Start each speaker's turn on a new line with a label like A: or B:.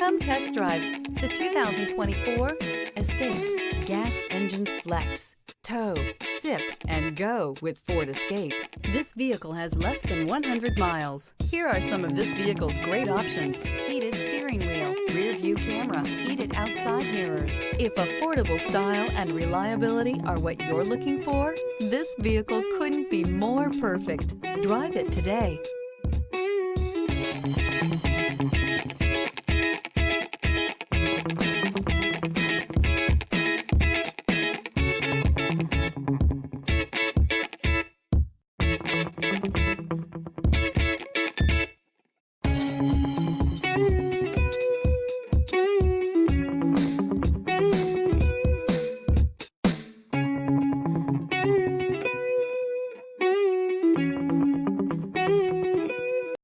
A: Come test drive the 2024 Escape. Gas engines flex, tow, sip, and go with Ford Escape. This vehicle has less than 100 miles. Here are some of this vehicle's great options: heated steering wheel, rear view camera, heated outside mirrors. If affordable style and reliability are what you're looking for, this vehicle couldn't be more perfect. Drive it today.